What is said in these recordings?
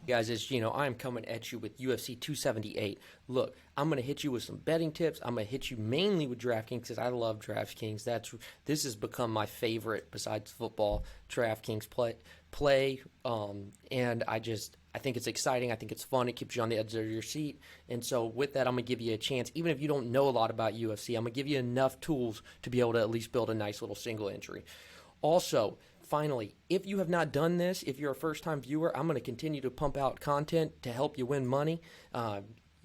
guys, as you know, I'm coming at you with UFC 278. Look, I'm going to hit you with some betting tips. I'm going to hit you mainly with DraftKings because I love DraftKings. This has become my favorite besides football. DraftKings play, and I think it's exciting. I think it's fun. It keeps you on the edge of your seat. And so with that, I'm going to give you a chance. Even if you don't know a lot about UFC, I'm going to give you enough tools to be able to at least build a nice little single entry. Also, finally, if you have not done this, if you're a first-time viewer, I'm going to continue to pump out content to help you win money.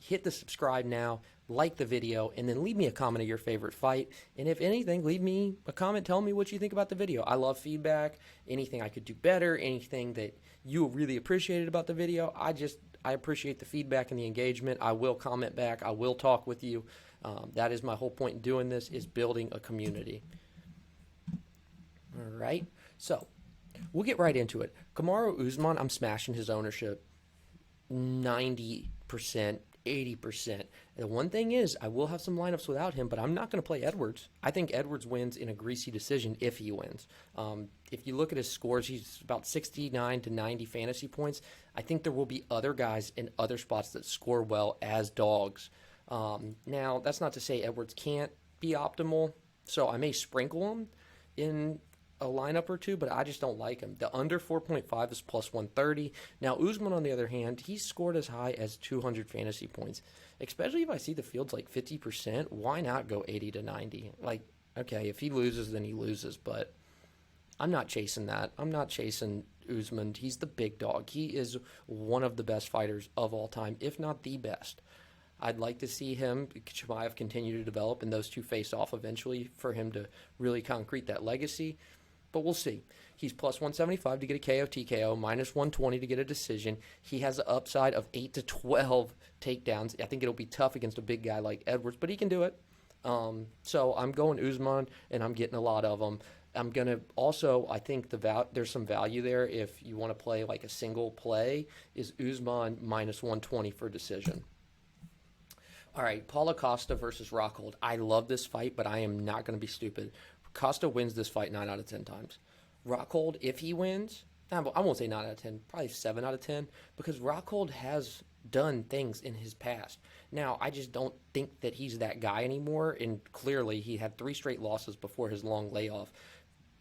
Hit the subscribe now, like the video, and then leave me a comment of your favorite fight. And if anything, leave me a comment. Tell me what you think about the video. I love feedback, anything I could do better, anything that you really appreciated about the video. I appreciate the feedback and the engagement. I will comment back. I will talk with you. That is my whole point in doing this, is building a community. All right, so we'll get right into it. Kamaru Usman, I'm smashing his ownership 90%, 80%. The one thing is, I will have some lineups without him, but I'm not going to play Edwards. I think Edwards wins in a greasy decision if he wins. If you look at his scores, he's about 69 to 90 fantasy points. I think there will be other guys in other spots that score well as dogs. Now, that's not to say Edwards can't be optimal, so I may sprinkle him in a lineup or two, but I just don't like him. The under 4.5 is plus 130. Now, Usman, on the other hand, he's scored as high as 200 fantasy points. Especially if I see the field's like 50%, why not go 80 to 90? Like, okay, if he loses, then he loses, but I'm not chasing that. I'm not chasing Usman. He's the big dog. He is one of the best fighters of all time, if not the best. I'd like to see him, Chimaev, continue to develop and those two face off eventually for him to really concrete that legacy. But we'll see. He's plus 175 to get a KO TKO, minus 120 to get a decision. He has an upside of 8 to 12 takedowns. I think it'll be tough against a big guy like Edwards, but he can do it. So I'm going Usman, and I'm getting a lot of them. I'm going to also, I think there's some value there if you want to play like a single play, is Usman minus 120 for decision. All right, Paulo Costa versus Rockhold. I love this fight, but I am not going to be stupid. Costa wins this fight 9 out of 10 times. Rockhold, if he wins, I won't say 9 out of 10, probably 7 out of 10, because Rockhold has done things in his past. Now, I just don't think that he's that guy anymore, and clearly he had 3 straight losses before his long layoff.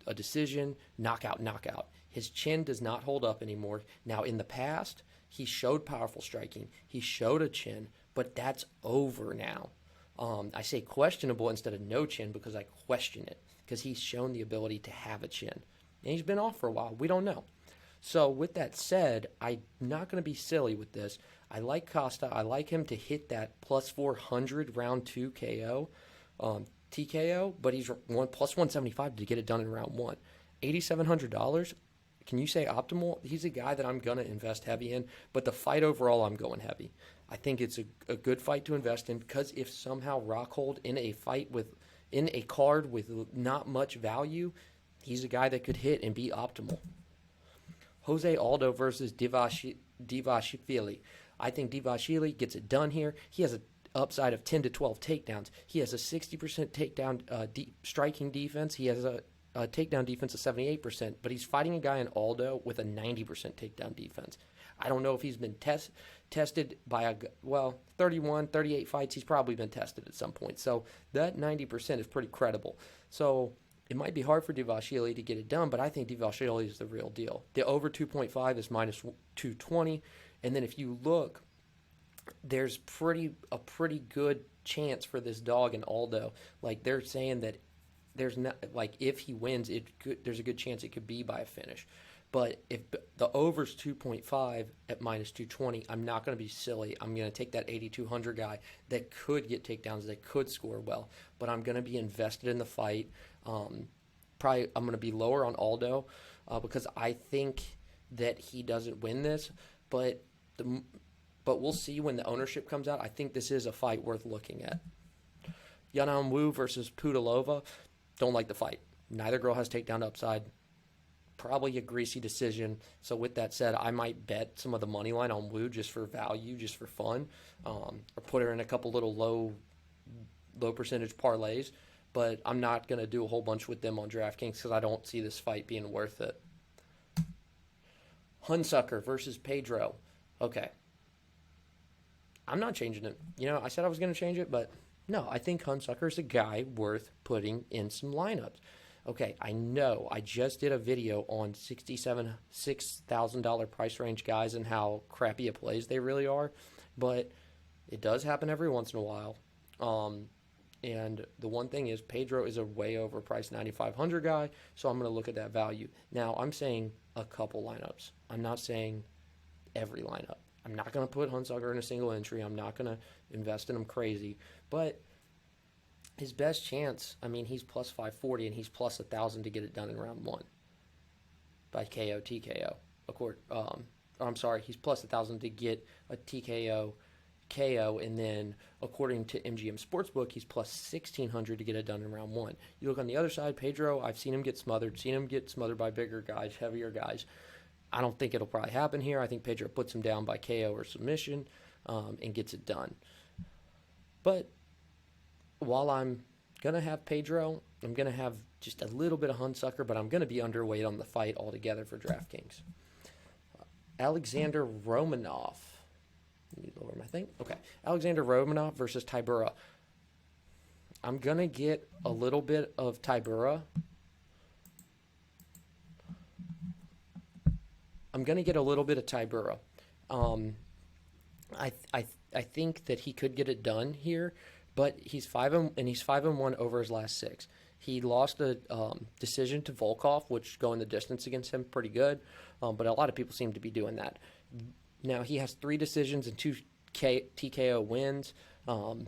A decision, knockout, knockout. His chin does not hold up anymore. Now, in the past, he showed powerful striking. He showed a chin, but that's over now. I say questionable instead of no chin because I question it, because he's shown the ability to have a chin. And he's been off for a while. We don't know. So with that said, I'm not going to be silly with this. I like Costa. I like him to hit that plus 400 round 2 KO, TKO, but he's plus 175 to get it done in round 1. $8,700. Can you say optimal? He's a guy that I'm going to invest heavy in, but the fight overall, I'm going heavy. I think it's a good fight to invest in, because if somehow Rockhold in a card with not much value, he's a guy that could hit and be optimal. Jose Aldo versus Divashvili. I think Divashvili gets it done here. He has an upside of 10 to 12 takedowns. He has a 60% takedown striking defense. He has a takedown defense of 78%, but he's fighting a guy in Aldo with a 90% takedown defense. I don't know if he's been tested by 31, 38 fights. He's probably been tested at some point. So that 90% is pretty credible. So it might be hard for Divashvili to get it done, but I think Divashvili is the real deal. The over 2.5 is minus 220. And then if you look, there's a pretty good chance for this dog in Aldo. Like, they're saying that there's not, like, if he wins, there's a good chance it could be by a finish. But if the over's 2.5 at minus 220, I'm not going to be silly. I'm going to take that 8,200 guy that could get takedowns, that could score well. But I'm going to be invested in the fight. Probably I'm going to be lower on Aldo because I think that he doesn't win this. But we'll see when the ownership comes out. I think this is a fight worth looking at. Yanan Wu versus Pudilova. Don't like the fight. Neither girl has takedown upside. Probably a greasy decision. So with that said, I might bet some of the money line on Wu just for value, just for fun, or put her in a couple little low percentage parlays. But I'm not going to do a whole bunch with them on DraftKings because I don't see this fight being worth it. Hunsucker versus Pedro. Okay, I'm not changing it. I said I was going to change it, but no, I think Hunsucker is a guy worth putting in some lineups. Okay, I know I just did a video on $6,000 price range guys and how crappy of plays they really are, but it does happen every once in a while. And the one thing is Pedro is a way overpriced 9,500 guy, so I'm going to look at that value. Now, I'm saying a couple lineups. I'm not saying every lineup. I'm not going to put Hunsucker in a single entry. I'm not going to invest in him crazy. But his best chance, he's plus 540 and he's plus 1,000 to get it done in round one by KO, TKO. I'm sorry, he's plus 1,000 to get a TKO, KO, and then according to MGM Sportsbook, he's plus 1,600 to get it done in round one. You look on the other side, Pedro, I've seen him get smothered by bigger guys, heavier guys. I don't think it'll probably happen here. I think Pedro puts him down by KO or submission and gets it done. But while I'm going to have Pedro, I'm going to have just a little bit of Hunsucker, but I'm going to be underweight on the fight altogether for DraftKings. Alexander Romanov. Let me lower my thing. Okay. Alexander Romanov versus Tybura. I'm going to get a little bit of Tybura. I think that he could get it done here, but he's 5-1 over his last 6. He lost a decision to Volkov, which going the distance against him pretty good, but a lot of people seem to be doing that. Now he has 3 decisions and 2 TKO wins.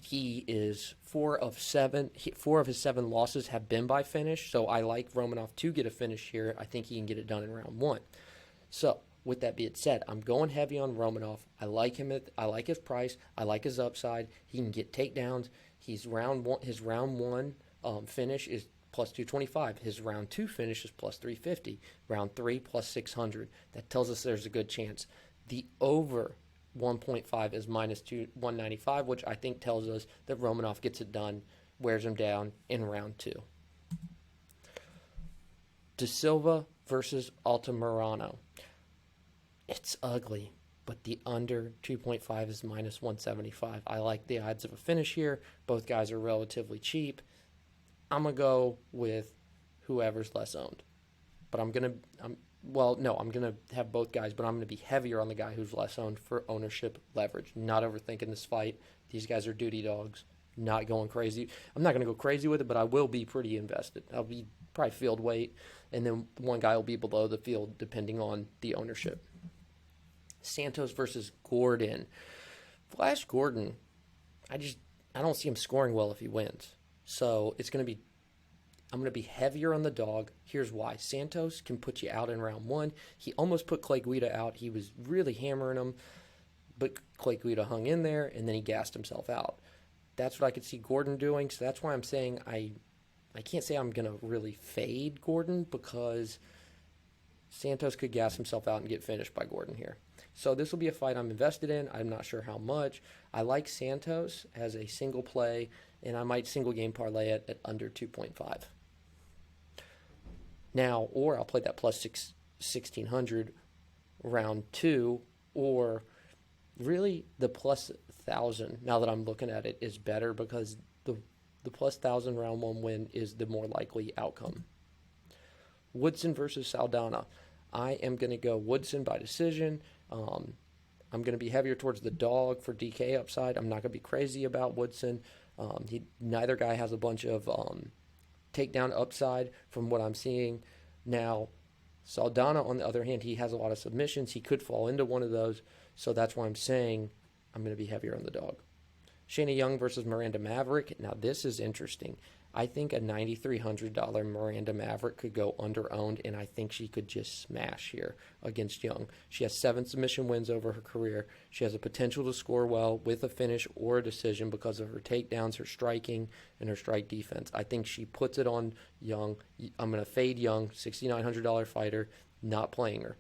He is 4 of 7. 4 of his 7 losses have been by finish, so I like Romanov to get a finish here. I think he can get it done in round 1. So, with that being said, I'm going heavy on Romanov. I like him. I like his price. I like his upside. He can get takedowns. His round one finish is plus 225. His round 2 finish is plus 350. Round 3 plus 600. That tells us there's a good chance. The over 1.5 is minus 195, which I think tells us that Romanov gets it done, wears him down in round 2. De Silva versus Altamirano. It's ugly, but the under 2.5 is minus 175. I like the odds of a finish here. Both guys are relatively cheap. I'm going to go with whoever's less owned. But I'm going to have both guys, but I'm going to be heavier on the guy who's less owned for ownership leverage. Not overthinking this fight. These guys are duty dogs. Not going crazy. I'm not going to go crazy with it, but I will be pretty invested. I'll be probably field weight, and then one guy will be below the field depending on the ownership. Santos versus Gordon. Flash Gordon, I don't see him scoring well if he wins. So I'm going to be heavier on the dog. Here's why. Santos can put you out in round 1. He almost put Clay Guida out. He was really hammering him, but Clay Guida hung in there, and then he gassed himself out. That's what I could see Gordon doing, so that's why I'm saying I can't say I'm going to really fade Gordon because Santos could gas himself out and get finished by Gordon here. So this will be a fight I'm invested in. I'm not sure how much. I like Santos as a single play, and I might single game parlay it at under 2.5. Now, or I'll play that plus 1,600 round 2, or really the plus 1,000, now that I'm looking at it, is better because the plus 1,000 round 1 win is the more likely outcome. Woodson versus Saldana. I am going to go Woodson by decision. I'm going to be heavier towards the dog for DK upside. I'm not going to be crazy about Woodson. Neither guy has a bunch of takedown upside from what I'm seeing. Now, Saldana, on the other hand, he has a lot of submissions. He could fall into one of those, so that's why I'm saying I'm going to be heavier on the dog. Shayna Young versus Miranda Maverick. Now, this is interesting. I think a $9,300 Miranda Maverick could go under-owned, and I think she could just smash here against Young. She has 7 submission wins over her career. She has a potential to score well with a finish or a decision because of her takedowns, her striking, and her strike defense. I think she puts it on Young. I'm going to fade Young, $6,900 fighter, not playing her.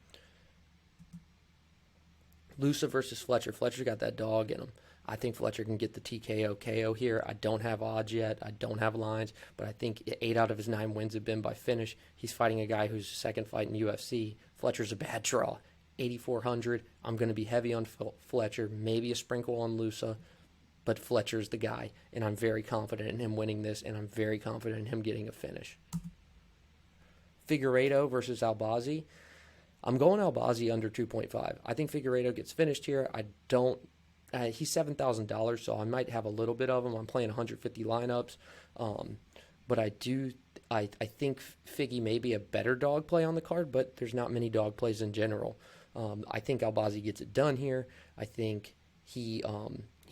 Lusa versus Fletcher. Fletcher's got that dog in him. I think Fletcher can get the TKO KO here. I don't have odds yet. I don't have lines, but I think 8 out of his 9 wins have been by finish. He's fighting a guy who's second fight in UFC. Fletcher's a bad draw. 8,400. I'm going to be heavy on Fletcher, maybe a sprinkle on Lusa, but Fletcher's the guy, and I'm very confident in him winning this, and I'm very confident in him getting a finish. Figueiredo versus Albazi. I'm going Albazi under 2.5. I think Figueiredo gets finished here. I don't. He's $7,000, so I might have a little bit of him. I'm playing 150 lineups, but I think Figgy may be a better dog play on the card, but there's not many dog plays in general. I think Albazi gets it done here. I think he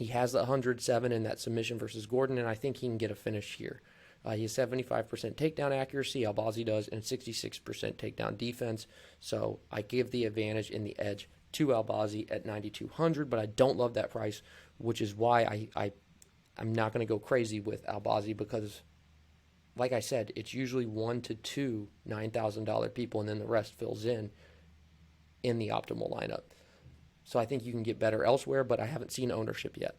has the 107 in that submission versus Gordon, and I think he can get a finish here. He has 75% takedown accuracy, Albazi does, and 66% takedown defense. So I give the advantage in the edge to Albazi at 9,200, but I don't love that price, which is why I'm not going to go crazy with Albazi because, like I said, it's usually 1 to 2 $9,000 people, and then the rest fills in the optimal lineup. So I think you can get better elsewhere, but I haven't seen ownership yet.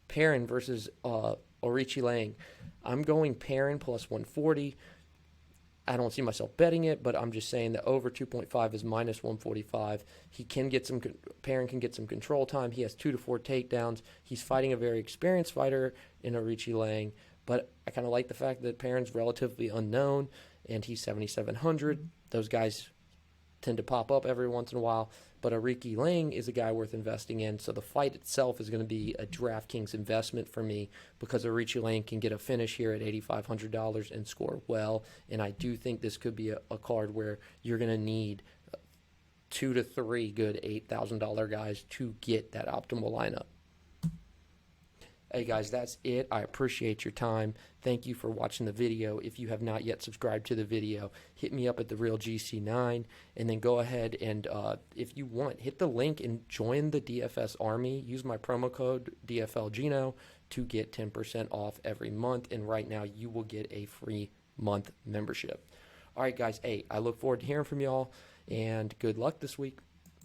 Perrin versus Orichi Lang. I'm going Perrin plus 140. I don't see myself betting it, but I'm just saying that over 2.5 is minus 145. Perrin can get some control time. He has 2 to 4 takedowns. He's fighting a very experienced fighter in Orichi Lang, but I kind of like the fact that Perrin's relatively unknown, and he's 7,700. Those guys tend to pop up every once in a while, but Orichi Lang is a guy worth investing in, so the fight itself is going to be a DraftKings investment for me because Orichi Lang can get a finish here at $8,500 and score well, and I do think this could be a card where you're going to need 2 to 3 good $8,000 guys to get that optimal lineup. Hey guys, that's it. I appreciate your time. Thank you for watching the video. If you have not yet subscribed to the video, hit me up at The Real GC9, and then go ahead and, if you want, hit the link and join the DFS Army. Use my promo code DFLGino to get 10% off every month, and right now you will get a free month membership. All right, guys. Hey, I look forward to hearing from y'all, and good luck this week.